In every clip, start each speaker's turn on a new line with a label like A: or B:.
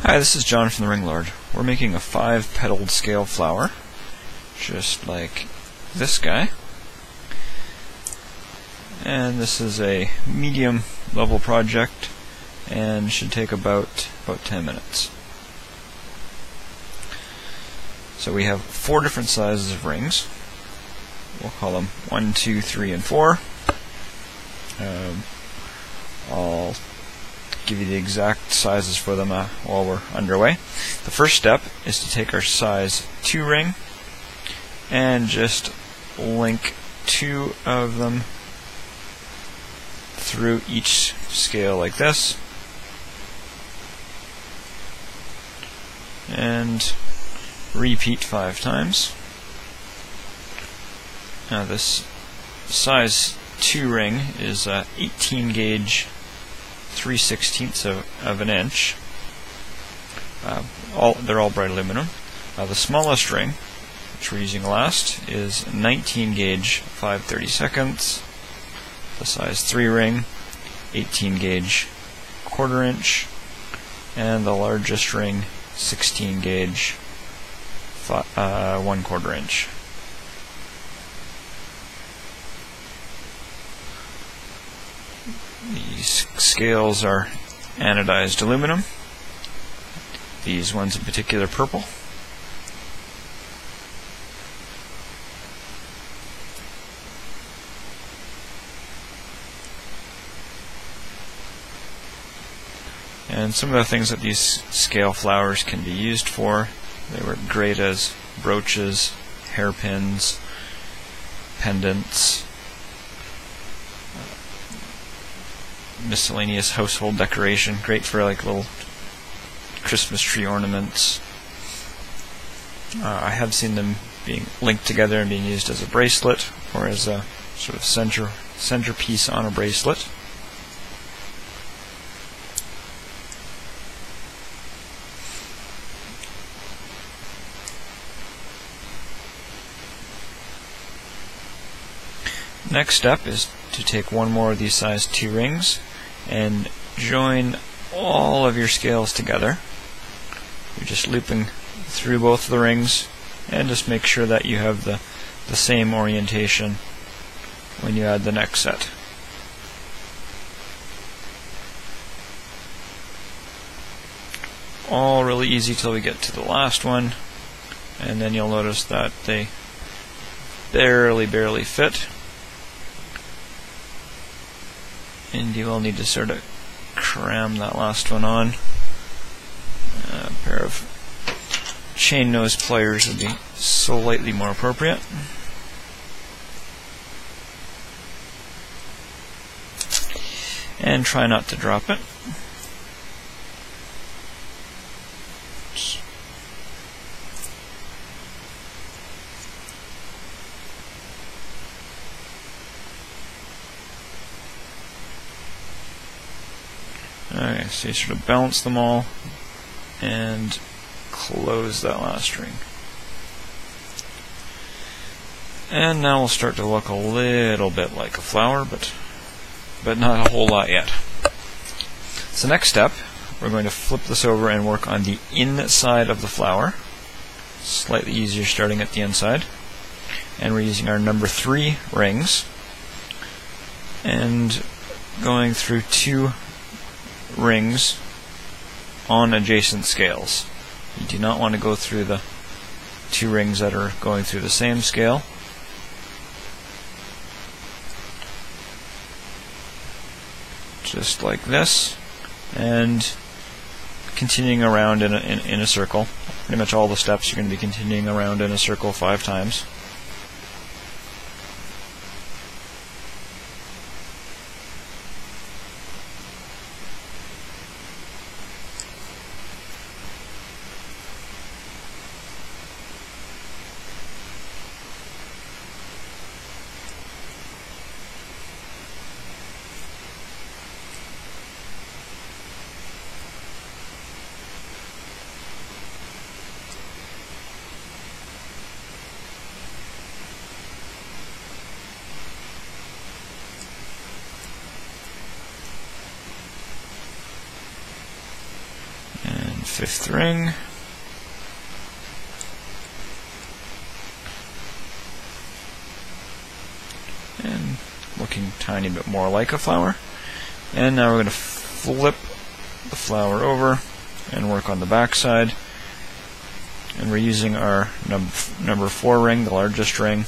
A: Hi, this is John from the Ring Lord. We're making a 5-petaled scale flower, just like this guy. And this is a medium level project and should take about 10 minutes. So we have 4 different sizes of rings. We'll call them 1, 2, 3, and 4. I'll give you the exact sizes for them while we're underway. The first step is to take our size 2 ring and just link 2 of them through each scale like this, and repeat 5 times. Now this size 2 ring is 18 gauge 3/16 of an inch. They're all bright aluminum. The smallest ring, which we're using last, is 19 gauge 5/32. The size 3 ring, 18 gauge 1/4 inch, and the largest ring, 16 gauge 1/4 inch. These scales are anodized aluminum. These ones in particular purple. And some of the things that these scale flowers can be used for, they work great as brooches, hairpins, pendants, miscellaneous household decoration, great for like little Christmas tree ornaments. I have seen them being linked together and being used as a bracelet or as a sort of centerpiece on a bracelet. Next step is to take one more of these size 2 rings and join all of your scales together. You're just looping through both of the rings, and just make sure that you have the same orientation when you add the next set. All really easy till we get to the last one, and then you'll notice that they barely fit. And you will need to sort of cram that last one on. A pair of chain nose pliers would be slightly more appropriate. And try not to drop it. Okay, so you sort of balance them all and close that last ring. And now we'll start to look a little bit like a flower, but not a whole lot yet. So next step, we're going to flip this over and work on the inside of the flower. Slightly easier starting at the inside. And we're using our number 3 rings and going through 2 rings on adjacent scales. You do not want to go through the 2 rings that are going through the same scale. Just like this, and continuing around in a circle. Pretty much all the steps you're going to be continuing around in a circle 5 times. 5th ring. And looking a tiny bit more like a flower. And now we're going to flip the flower over and work on the back side. And we're using our number 4 ring, the largest ring.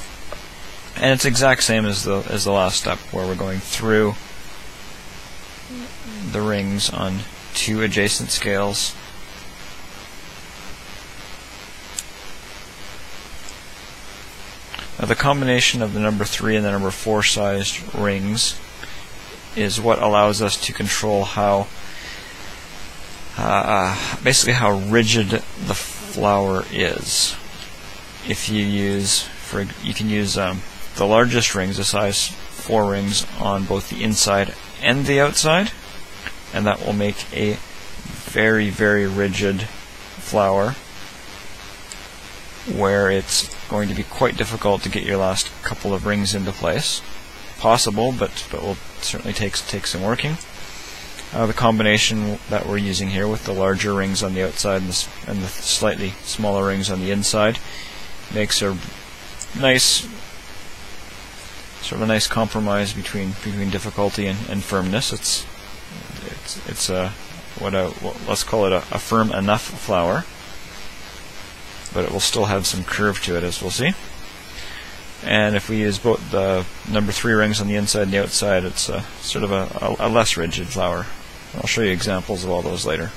A: And it's exact same as the last step, where we're going through the rings on 2 adjacent scales. Now the combination of the number 3 and the number 4 sized rings is what allows us to control how basically how rigid the flower is. If you use, you can use the largest rings, the size 4 rings, on both the inside and the outside, and that will make a very, very rigid flower, where it's going to be quite difficult to get your last couple of rings into place. Possible, but will certainly take some working. The combination that we're using here with the larger rings on the outside and the slightly smaller rings on the inside makes a nice sort of a nice compromise between difficulty and firmness. It's let's call it a firm enough flower, but it will still have some curve to it, as we'll see. And if we use both the number 3 rings on the inside and the outside, it's sort of a less rigid flower. I'll show you examples of all those later.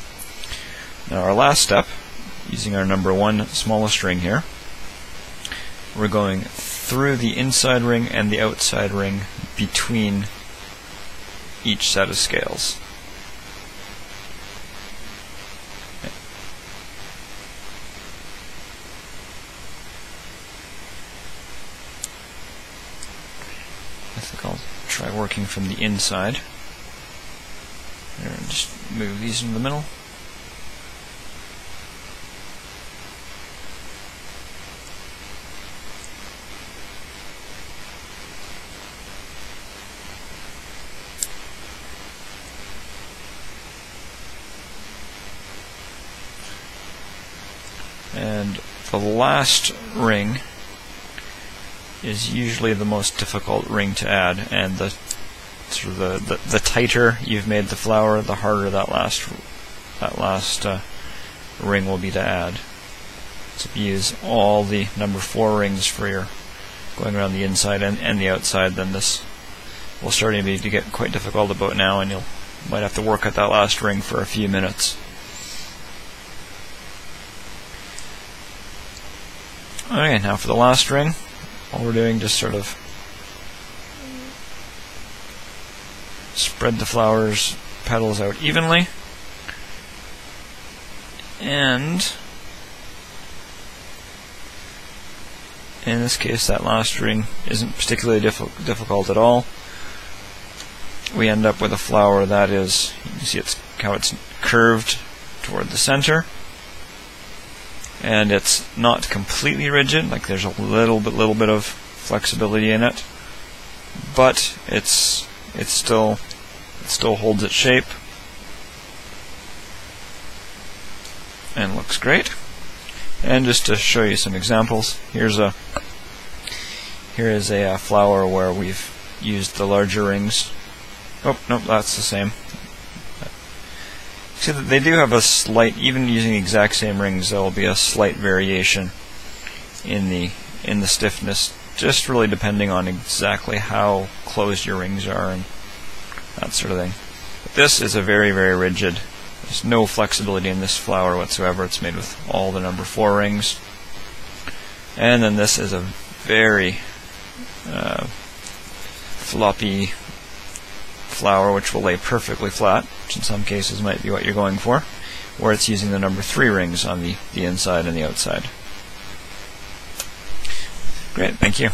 A: Now our last step, using our number 1 smallest ring here, we're going through the inside ring and the outside ring between each set of scales. I think I'll try working from the inside. There, just move these into the middle. And the last ring is usually the most difficult ring to add, and the tighter you've made the flower, the harder that last ring will be to add. So if you use all the number 4 rings for your going around the inside and the outside, then this will start to get quite difficult about now, and you might have to work at that last ring for a few minutes. Okay, now for the last ring, all we're doing, just sort of spread the flower's petals out evenly, and in this case that last ring isn't particularly difficult at all. We end up with a flower that is, you can see how it's curved toward the center, and it's not completely rigid, like there's a little bit of flexibility in it, but it still holds its shape and looks great. And just to show you some examples, here is a flower where we've used the larger rings. Oh, nope, that's the same. See that they do have a slight, even using the exact same rings, there will be a slight variation in the stiffness, just really depending on exactly how closed your rings are and that sort of thing. But this is a very, very rigid. There's no flexibility in this flower whatsoever. It's made with all the number 4 rings. And then this is a very floppy flower, which will lay perfectly flat, which in some cases might be what you're going for, where it's using the number 3 rings on the inside and the outside. Great, thank you.